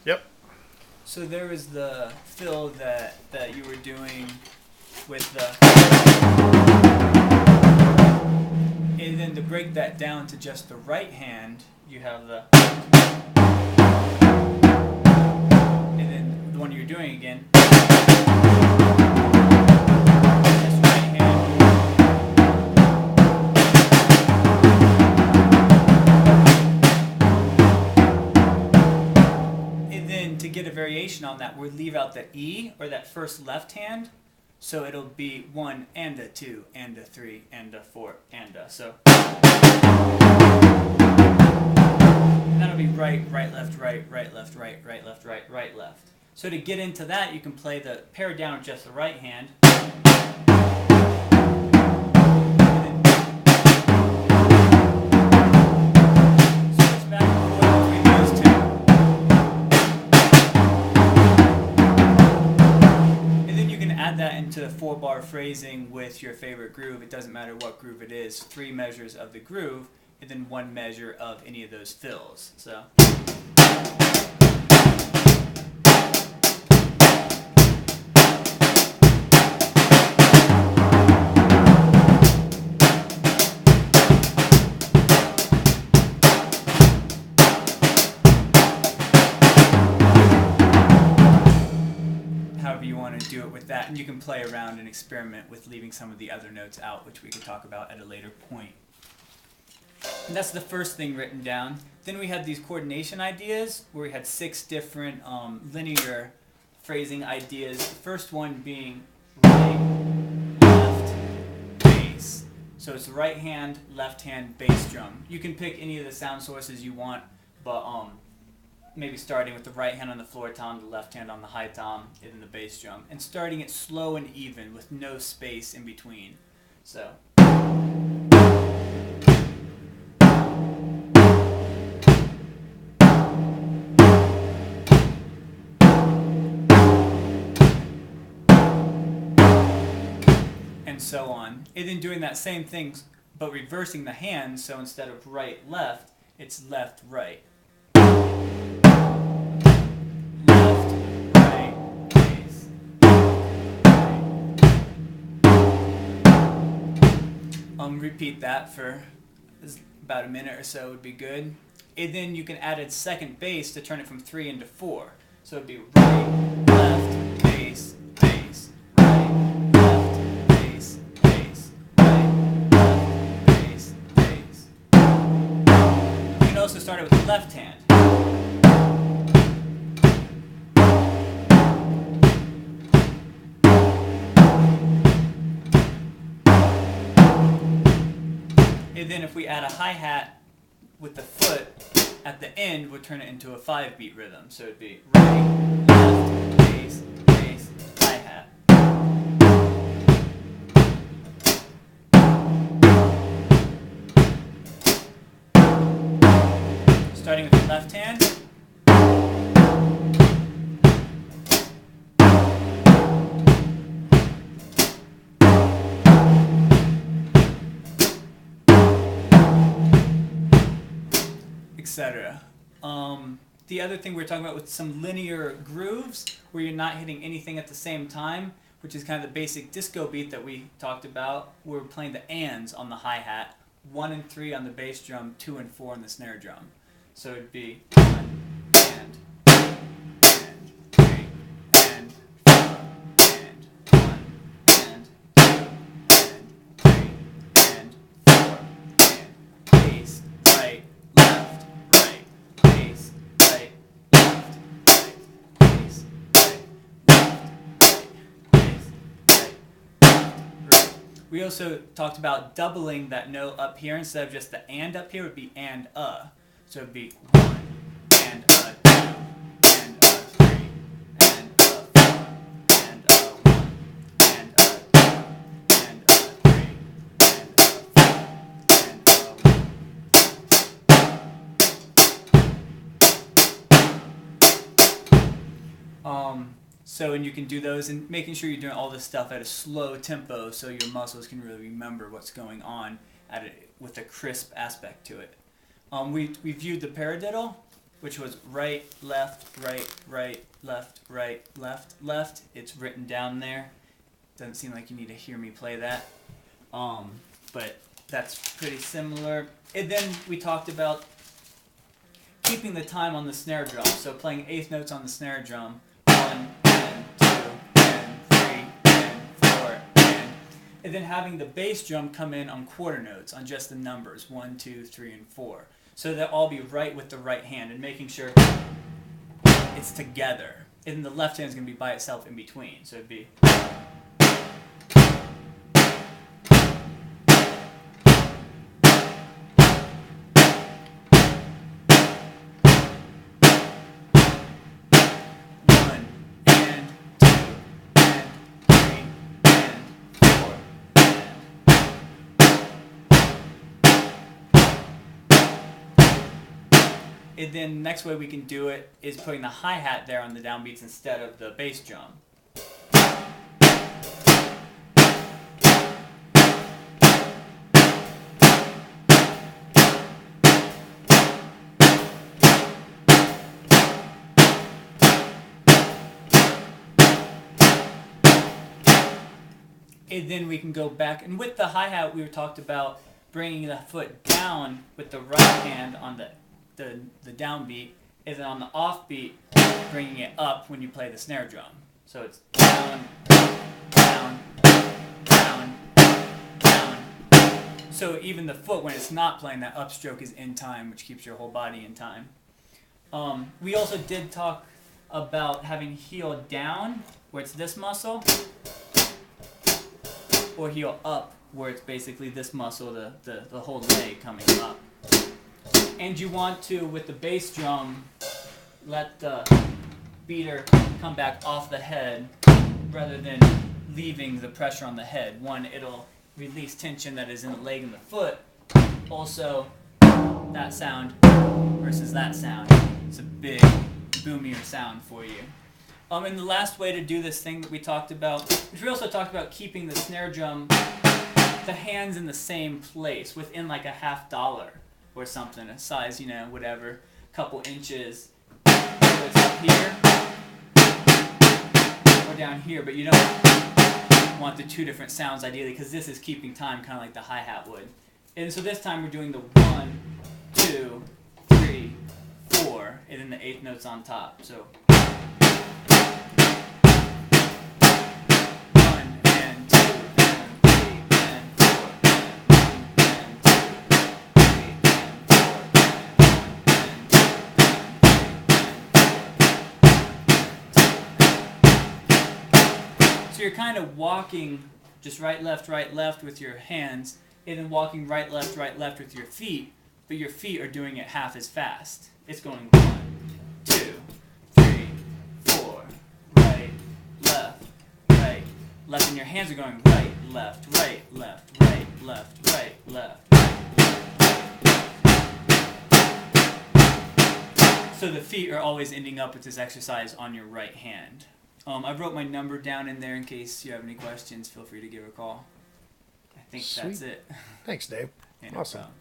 Yep. So there was the fill that you were doing with the, and then to break that down to just the right hand, you have the, and then the one you're doing again. Just right hand. And then to get a variation on that, we'll leave out the E or that first left hand. So it'll be 1 and a 2 and a 3 and a 4 and a, so. And that'll be right, right, left, right, right, left, right, right, left, right, right, left. So to get into that, you can play the pair down with just the right hand. Switch back and forth between those two. Add that into 4-bar phrasing with your favorite groove. It doesn't matter what groove it is. 3 measures of the groove, and then 1 measure of any of those fills. So. However you want to do it with that, and you can play around and experiment with leaving some of the other notes out, which we could talk about at a later point. And that's the first thing written down. Then we had these coordination ideas where we had 6 different linear phrasing ideas. The first one being right, left, bass. So it's right hand, left hand, bass drum. You can pick any of the sound sources you want, but maybe starting with the right hand on the floor tom, the left hand on the high tom, and then the bass drum. And starting it slow and even with no space in between. So. And so on. And then doing that same thing, but reversing the hands, so instead of right, left, it's left, right. Repeat that for about a minute or so would be good. And then you can add a second bass to turn it from 3 into 4. So it'd be right, left, bass, bass, right, left, bass, bass, right, left, bass, bass. You can also start it with the left hand. And then if we add a hi-hat with the foot at the end, we'll turn it into a 5-beat rhythm. So it'd be right, left, bass, bass, hi-hat. Starting with the left hand. Etc. The other thing we're talking about with some linear grooves where you're not hitting anything at the same time, which is kind of the basic disco beat that we talked about. We're playing the ands on the hi-hat, 1 and 3 on the bass drum, 2 and 4 on the snare drum. So it'd be 1 and 3 and 4 and 1 and 2 and 3 and 4 and bass, right, left, right, bass, right, left, right, bass, right, left, right, bass, right, left, right. We also talked about doubling that note up here. Instead of just the and up here, it would be and So it'd be 1 and 2 and 3 and 4 and 1 and 2 and 3 and 4 and 1. So, and you can do those and making sure you're doing all this stuff at a slow tempo so your muscles can really remember what's going on with a crisp aspect to it. We viewed the paradiddle, which was right, left, left, left. It's written down there. Doesn't seem like you need to hear me play that. But that's pretty similar. And then we talked about keeping the time on the snare drum. So playing eighth notes on the snare drum. 1, and 2, and 3, and 4, and then having the bass drum come in on quarter notes, on just the numbers, 1, 2, 3, and 4. So they'll all be right with the right hand, and making sure it's together. And the left hand is going to be by itself in between. So it'd be... And then next way we can do it is putting the hi-hat there on the downbeats instead of the bass drum. And then we can go back, and with the hi-hat we talked about bringing the foot down with the right hand on the downbeat, and then on the offbeat, bringing it up when you play the snare drum. So it's down, down, down, down. So even the foot, when it's not playing, that upstroke is in time, which keeps your whole body in time. We also did talk about having heel down, where it's this muscle, or heel up, where it's basically this muscle, the whole leg coming up. And you want to, with the bass drum, let the beater come back off the head rather than leaving the pressure on the head. One, it'll release tension that is in the leg and the foot. Also, that sound versus that sound. It's a big, boomier sound for you. And the last way to do this thing that we talked about, which we also talked about keeping the snare drum, the hands in the same place, within like a $50 or something, a size, you know, whatever, couple inches, whether it's up here or down here, but you don't want the two different sounds ideally, because this is keeping time kind of like the hi-hat would. And so this time we're doing the 1, 2, 3, 4, and then the eighth notes on top. So So you're kind of walking just right, left with your hands, and then walking right, left with your feet, but your feet are doing it half as fast. It's going 1, 2, 3, 4, right, left, and your hands are going right, left, left. So the feet are always ending up with this exercise on your right hand. I wrote my number down in there in case you have any questions. Feel free to give a call. I think that's it. Thanks, Dave. No Awesome. problem.